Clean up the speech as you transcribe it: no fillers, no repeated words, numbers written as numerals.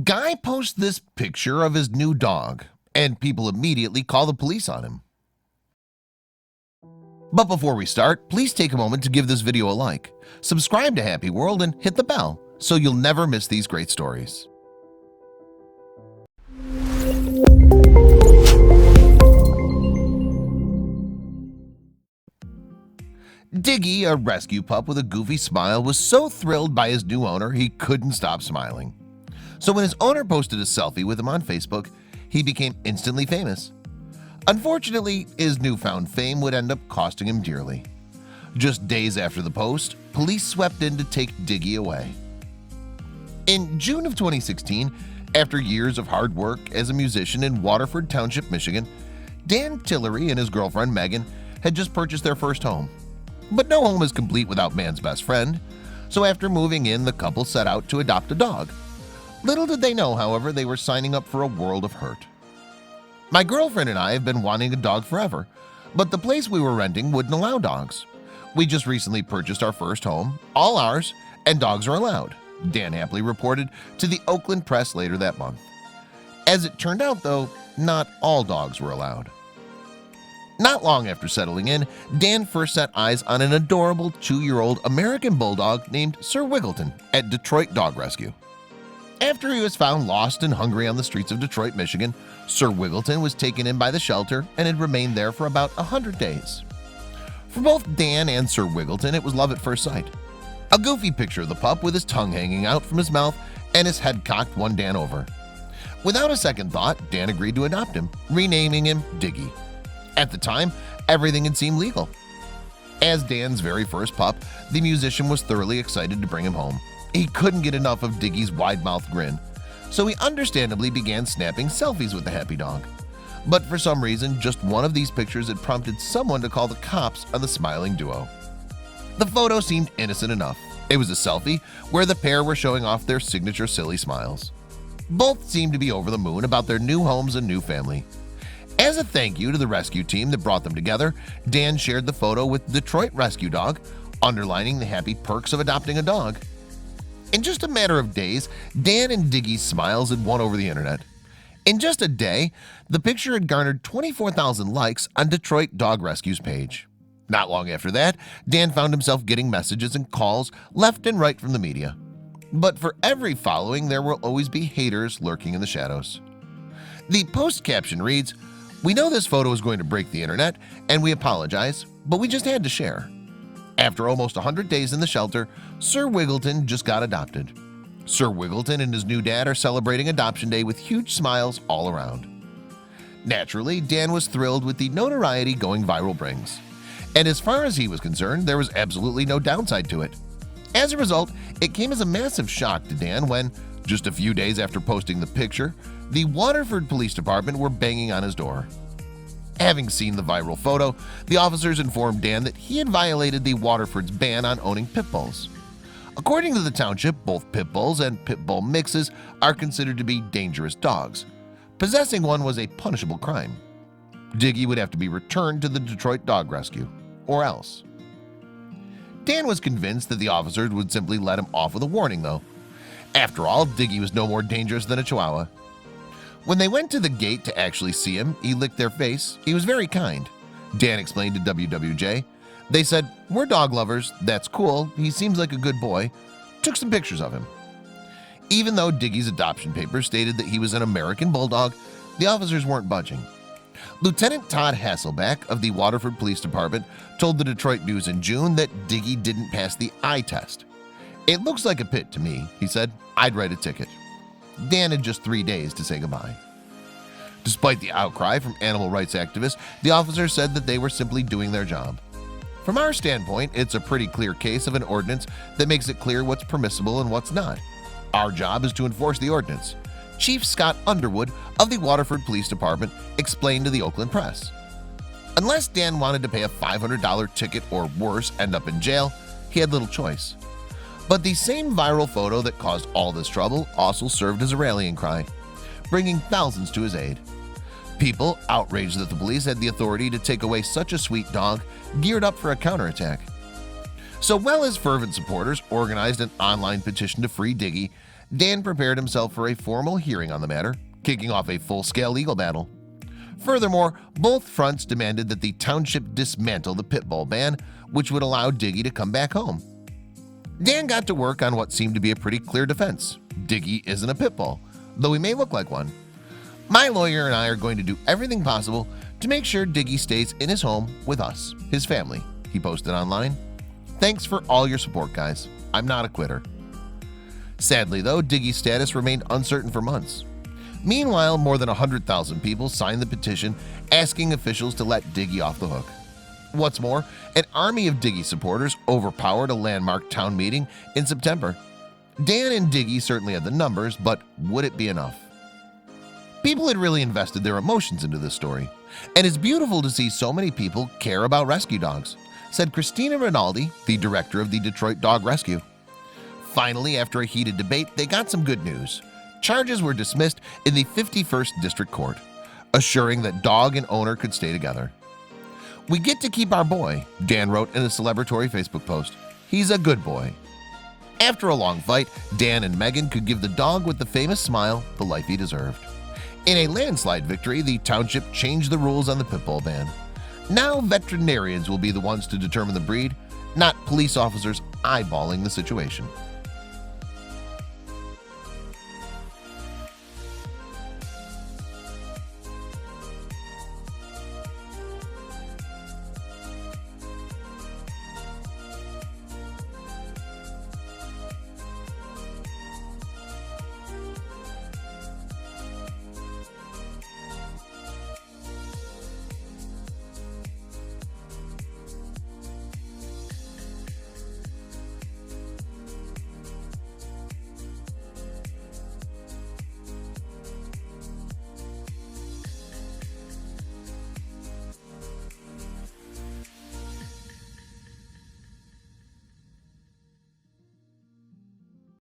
Guy posts this picture of his new dog, and people immediately call the police on him. But before we start, please take a moment to give this video a like, subscribe to Happy World, and hit the bell so you'll never miss these great stories. Diggy, a rescue pup with a goofy smile, was so thrilled by his new owner he couldn't stop smiling. So when his owner posted a selfie with him on Facebook, he became instantly famous. Unfortunately, his newfound fame would end up costing him dearly. Just days after the post, police swept in to take Diggy away. In June of 2016, after years of hard work as a musician in Waterford Township, Michigan, Dan Tillery and his girlfriend Megan had just purchased their first home. But no home is complete without man's best friend, so after moving in, the couple set out to adopt a dog. Little did they know, however, they were signing up for a world of hurt. My girlfriend and I have been wanting a dog forever, but the place we were renting wouldn't allow dogs. We just recently purchased our first home, all ours, and dogs are allowed, Dan happily reported to the Oakland Press later that month. As it turned out, though, not all dogs were allowed. Not long after settling in, Dan first set eyes on an adorable 2-year-old American Bulldog named Sir Wiggleton at Detroit Dog Rescue. After he was found lost and hungry on the streets of Detroit, Michigan, Sir Wiggleton was taken in by the shelter and had remained there for about 100 days. For both Dan and Sir Wiggleton, it was love at first sight. A goofy picture of the pup with his tongue hanging out from his mouth and his head cocked won Dan over. Without a second thought, Dan agreed to adopt him, renaming him Diggy. At the time, everything had seemed legal. As Dan's very first pup, the musician was thoroughly excited to bring him home. He couldn't get enough of Diggy's wide-mouthed grin, so he understandably began snapping selfies with the happy dog. But for some reason, just one of these pictures had prompted someone to call the cops on the smiling duo. The photo seemed innocent enough. It was a selfie where the pair were showing off their signature silly smiles. Both seemed to be over the moon about their new homes and new family. As a thank you to the rescue team that brought them together, Dan shared the photo with Detroit Rescue Dog, underlining the happy perks of adopting a dog. In just a matter of days, Dan and Diggy's smiles had won over the internet. In just a day, the picture had garnered 24,000 likes on Detroit Dog Rescue's page. Not long after that, Dan found himself getting messages and calls left and right from the media. But for every following, there will always be haters lurking in the shadows. The post caption reads, "We know this photo is going to break the internet, and we apologize, but we just had to share." After almost 100 days in the shelter, Sir Wiggleton just got adopted. Sir Wiggleton and his new dad are celebrating Adoption Day with huge smiles all around. Naturally, Dan was thrilled with the notoriety going viral brings. And as far as he was concerned, there was absolutely no downside to it. As a result, it came as a massive shock to Dan when, just a few days after posting the picture, the Waterford Police Department were banging on his door. Having seen the viral photo, the officers informed Dan that he had violated the Waterford's ban on owning pit bulls. According to the township, both pit bulls and pit bull mixes are considered to be dangerous dogs. Possessing one was a punishable crime. Diggy would have to be returned to the Detroit Dog Rescue, or else. Dan was convinced that the officers would simply let him off with a warning, though. After all, Diggy was no more dangerous than a Chihuahua. When they went to the gate to actually see him, he licked their face. He was very kind. Dan explained to WWJ. They said, "We're dog lovers. That's cool. He seems like a good boy." Took some pictures of him. Even though Diggy's adoption papers stated that he was an American Bulldog, the officers weren't budging. Lieutenant Todd Hasselback of the Waterford Police Department told the Detroit News in June that Diggy didn't pass the eye test. "It looks like a pit to me," he said. "I'd write a ticket." Dan had just 3 days to say goodbye. Despite the outcry from animal rights activists, the officers said that they were simply doing their job. From our standpoint, it's a pretty clear case of an ordinance that makes it clear what's permissible and what's not. Our job is to enforce the ordinance. Chief Scott Underwood of the Waterford Police Department explained to the Oakland Press. Unless Dan wanted to pay a $500 ticket or worse, end up in jail, he had little choice. But the same viral photo that caused all this trouble also served as a rallying cry, bringing thousands to his aid. People, outraged that the police had the authority to take away such a sweet dog, geared up for a counterattack. So while his fervent supporters organized an online petition to free Diggy, Dan prepared himself for a formal hearing on the matter, kicking off a full-scale legal battle. Furthermore, both fronts demanded that the township dismantle the pit bull ban, which would allow Diggy to come back home. Dan got to work on what seemed to be a pretty clear defense. Diggy isn't a pit bull, though he may look like one. My lawyer and I are going to do everything possible to make sure Diggy stays in his home with us, his family, he posted online. Thanks for all your support, guys. I'm not a quitter. Sadly, though, Diggy's status remained uncertain for months. Meanwhile, more than 100,000 people signed the petition asking officials to let Diggy off the hook. What's more, an army of Diggy supporters overpowered a landmark town meeting in September. Dan and Diggy certainly had the numbers, but would it be enough? People had really invested their emotions into this story, and it's beautiful to see so many people care about rescue dogs, said Christina Rinaldi, the director of the Detroit Dog Rescue. Finally, after a heated debate, they got some good news. Charges were dismissed in the 51st District Court, assuring that dog and owner could stay together. We get to keep our boy, Dan wrote in a celebratory Facebook post. He's a good boy. After a long fight, Dan and Megan could give the dog with the famous smile the life he deserved. In a landslide victory, the township changed the rules on the pit bull ban. Now veterinarians will be the ones to determine the breed, not police officers eyeballing the situation.